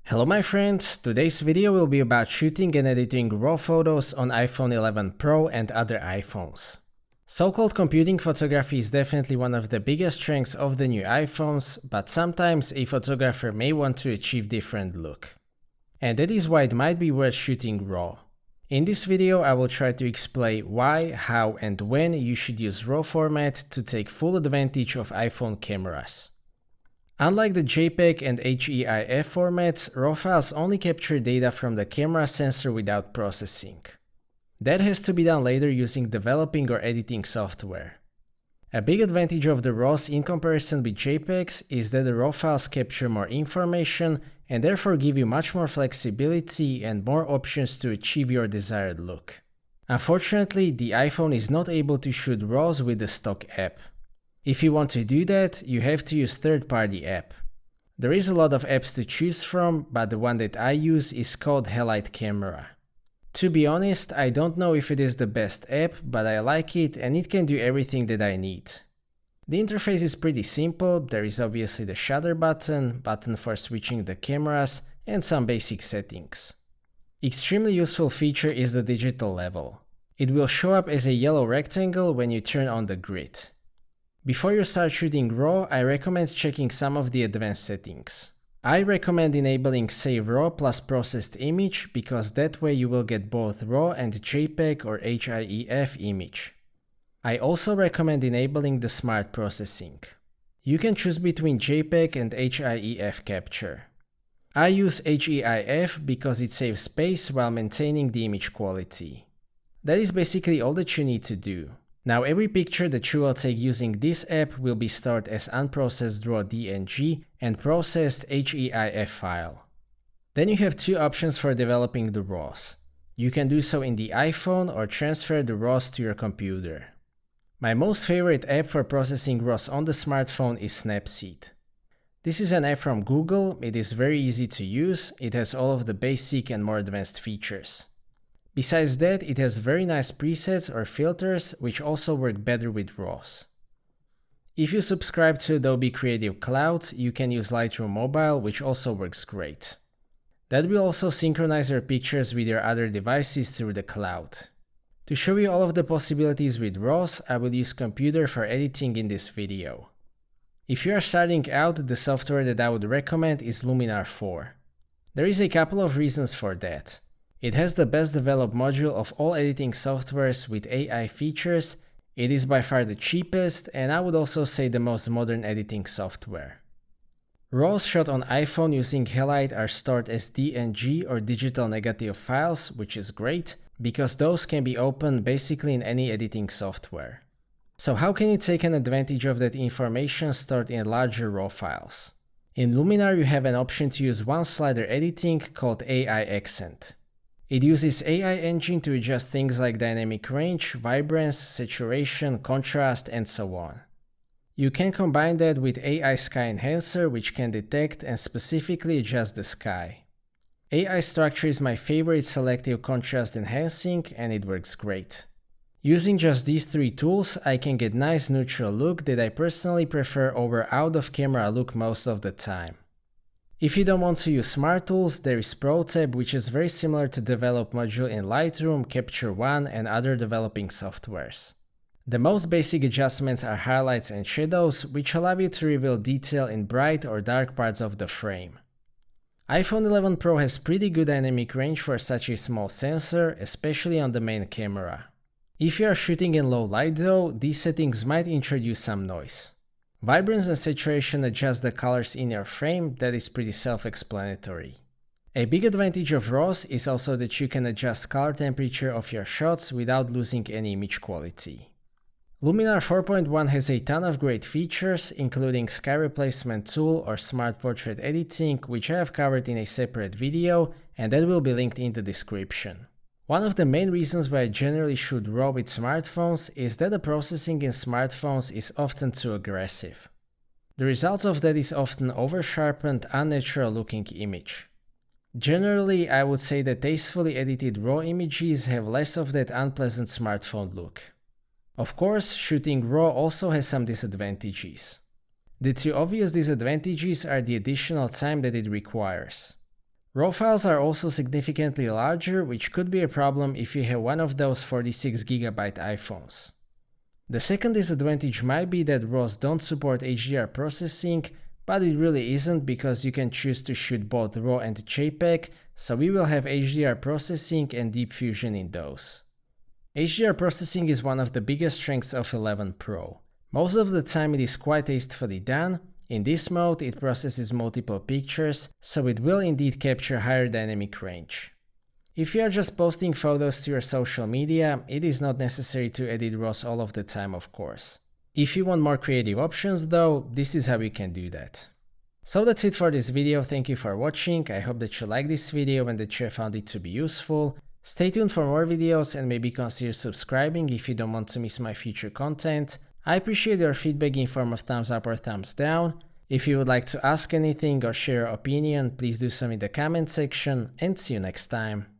Hello my friends, today's video will be about shooting and editing RAW photos on iPhone 11 Pro and other iPhones. So-called computing photography is definitely one of the biggest strengths of the new iPhones, but sometimes a photographer may want to achieve different look. And that is why it might be worth shooting RAW. In this video I will try to explain why, how and when you should use RAW format to take full advantage of iPhone cameras. Unlike the JPEG and HEIF formats, RAW files only capture data from the camera sensor without processing. That has to be done later using developing or editing software. A big advantage of the RAWs in comparison with JPEGs is that the RAW files capture more information and therefore give you much more flexibility and more options to achieve your desired look. Unfortunately, the iPhone is not able to shoot RAWs with the stock app. If you want to do that, you have to use third-party app. There is a lot of apps to choose from, but the one that I use is called Halide Camera. To be honest, I don't know if it is the best app, but I like it and it can do everything that I need. The interface is pretty simple. There is obviously the shutter button for switching the cameras, and some basic settings. Extremely useful feature is the digital level. It will show up as a yellow rectangle when you turn on the grid. Before you start shooting RAW, I recommend checking some of the advanced settings. I recommend enabling Save RAW plus Processed Image because that way you will get both RAW and JPEG or HEIF image. I also recommend enabling the Smart Processing. You can choose between JPEG and HEIF capture. I use HEIF because it saves space while maintaining the image quality. That is basically all that you need to do. Now every picture that you will take using this app will be stored as unprocessed RAW DNG and processed HEIF file. Then you have two options for developing the RAWs. You can do so in the iPhone or transfer the RAWs to your computer. My most favorite app for processing RAWs on the smartphone is Snapseed. This is an app from Google. It is very easy to use. It has all of the basic and more advanced features. Besides that, it has very nice presets or filters which also work better with RAWs. If you subscribe to Adobe Creative Cloud, you can use Lightroom Mobile, which also works great. That will also synchronize your pictures with your other devices through the cloud. To show you all of the possibilities with RAWs, I will use computer for editing in this video. If you are starting out, the software that I would recommend is Luminar 4. There is a couple of reasons for that. It has the best developed module of all editing softwares with AI features, it is by far the cheapest, and I would also say the most modern editing software. RAWs shot on iPhone using Halide are stored as DNG or digital negative files, which is great, because those can be opened basically in any editing software. So how can you take an advantage of that information stored in larger RAW files? In Luminar you have an option to use one slider editing called AI Accent. It uses AI engine to adjust things like dynamic range, vibrance, saturation, contrast, and so on. You can combine that with AI Sky Enhancer, which can detect and specifically adjust the sky. AI Structure is my favorite selective contrast enhancing, and it works great. Using just these three tools, I can get nice neutral look that I personally prefer over out of camera look most of the time. If you don't want to use Smart Tools, there is ProTab, which is very similar to Develop module in Lightroom, Capture One, and other developing softwares. The most basic adjustments are highlights and shadows, which allow you to reveal detail in bright or dark parts of the frame. iPhone 11 Pro has pretty good dynamic range for such a small sensor, especially on the main camera. If you are shooting in low light though, these settings might introduce some noise. Vibrance and saturation adjust the colors in your frame, that is pretty self-explanatory. A big advantage of RAWs is also that you can adjust color temperature of your shots without losing any image quality. Luminar 4.1 has a ton of great features, including sky replacement tool or smart portrait editing, which I have covered in a separate video, and that will be linked in the description. One of the main reasons why I generally shoot RAW with smartphones is that the processing in smartphones is often too aggressive. The result of that is often over-sharpened, unnatural looking image. Generally, I would say that tastefully edited RAW images have less of that unpleasant smartphone look. Of course, shooting RAW also has some disadvantages. The two obvious disadvantages are the additional time that it requires. RAW files are also significantly larger, which could be a problem if you have one of those 46GB iPhones. The second disadvantage might be that RAWs don't support HDR processing, but it really isn't because you can choose to shoot both RAW and JPEG, so we will have HDR processing and deep fusion in those. HDR processing is one of the biggest strengths of 11 Pro. Most of the time it is quite tastefully done. In this mode it processes multiple pictures, so it will indeed capture higher dynamic range. If you are just posting photos to your social media, it is not necessary to edit RAWs all of the time, of course. If you want more creative options though, this is how you can do that. So that's it for this video, thank you for watching, I hope that you liked this video and that you found it to be useful. Stay tuned for more videos and maybe consider subscribing if you don't want to miss my future content. I appreciate your feedback in form of thumbs up or thumbs down. If you would like to ask anything or share your opinion, please do so in the comment section, and see you next time.